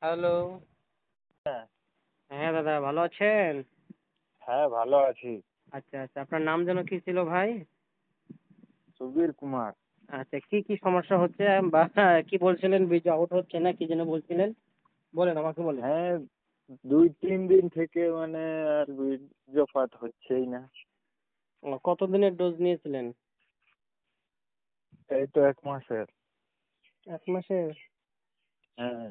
Hello. হ্যাঁ, হ্যাঁ দাদা, ভালো আছেন? হ্যাঁ ভালো আছি। আচ্ছা আচ্ছা, আপনার নাম যেন কি ছিল ভাই? সুবীর কুমার। আচ্ছা, কি কি সমস্যা হচ্ছে বা কি বলছিলেন, বীজ আউট হচ্ছে না কি যেন বলছিলেন? বলেন, আমাকে বলেন। হ্যাঁ, 2-3 দিন থেকে মানে আর বীর্যপাত হচ্ছেই না। কতদিনের ডোজ নিয়েছিলেন? এই তো 1 মাসের। 1 মাসের? হ্যাঁ,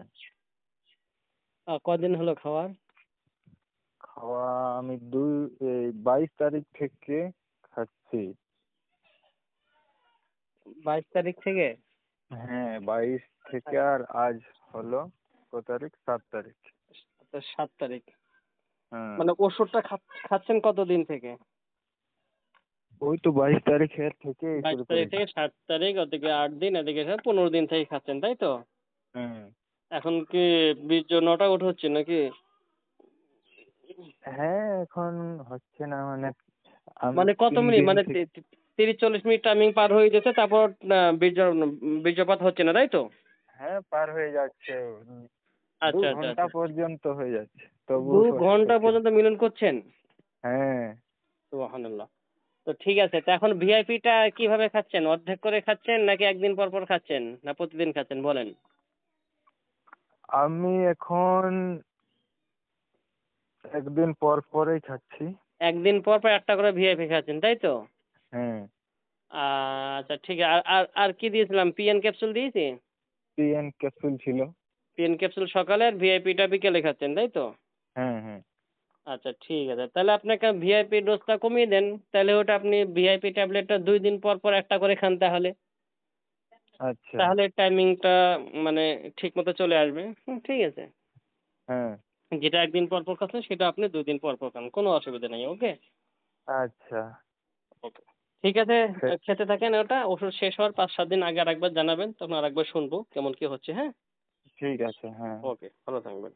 কদিন হলো খাওয়ার? খাওয়া আমি 22 তারিখ থেকে খাচ্ছি। 22 তারিখ থেকে? হ্যাঁ, 22 থেকে আর আজ হলো কত তারিখ? 7 তারিখ। আচ্ছা, 7 তারিখ। হ্যাঁ, মানে ওষুধটা খাচ্ছেন কতদিন থেকে? ওই তো 22 তারিখের থেকে বাইশ শুরু তারিখ করেছি। থেকে 7 তারিখ, ওদিকে 8 দিন, এদিকে 15 দিন থেকে খাচ্ছেন, তাই তো? হ্যাঁ, এখন কি বীর্য নট আউট হচ্ছে নাকি? হ্যাঁ এখন হচ্ছে না মানে আমি মানে কত তিন মিনিট, দিন মানে থেকে 30-40 মিনিট টাইমিং পার হয়ে যেতে তারপর বীর্যপাত হচ্ছে না, তাই তো? হ্যাঁ পার হয়ে যাচ্ছে। দু আচ্ছা আচ্ছা ঘন্টা আচ্ছা। পর্যন্ত হয়ে যাচ্ছে তবু 2 ঘন্টা হচ্ছে না। পর্যন্ত মিলন করছেন? হ্যাঁ, সুবহানাল্লাহ। তো ঠিক আছে, তো এখন ভিআইপিটা কিভাবে খাচ্ছেন? অর্ধেক করে খাচ্ছেন নাকি একদিন পর পর খাচ্ছেন, না প্রতিদিন খাচ্ছেন বলেন? আমি এখন একদিন পর পরেই খাচ্ছি। একদিন পর পর একটা করে ভিআইপি খাচ্ছেন, তাই তো? হ্যাঁ, আচ্ছা ঠিক আছে। আর আর আর কি দিয়েছিলাম? পিএন ক্যাপসুল দিয়েছি? পিএন ক্যাপসুল ছিল। পিএন ক্যাপসুল সকালে আর ভিআইপিটা বিকেলে খাচ্ছেন, তাই তো? হ্যাঁ, হ্যাঁ। আচ্ছা ঠিক আছে। তাহলে আপনাকে ভিআইপি ডোজটা কমিয়ে দেন। তাহলে ওটা আপনি ভিআইপি ট্যাবলেটটা 2 দিন পর পর একটা করে খান তাহলে। আচ্ছা। তাহলে টাইমিংটা মানে ঠিক মতো চলে আসবে। ঠিক আছে। হ্যাঁ, যেটা একদিন পর পর খাচ্ছেন সেটা আপনি 2 দিন পর পর খান। কোনো অসুবিধা নেই। ওকে? আচ্ছা। ওকে। ঠিক আছে, সে- খেতে থাকেন ওটা। ওষুধ শেষ হওয়ার 5-7 দিন আগে আরেকবার জানাবেন। তখন আরেকবার শুনবো কেমন কি হচ্ছে, হ্যাঁ? ঠিক আছে। হ্যাঁ। ওকে, ভালো থাকবেন।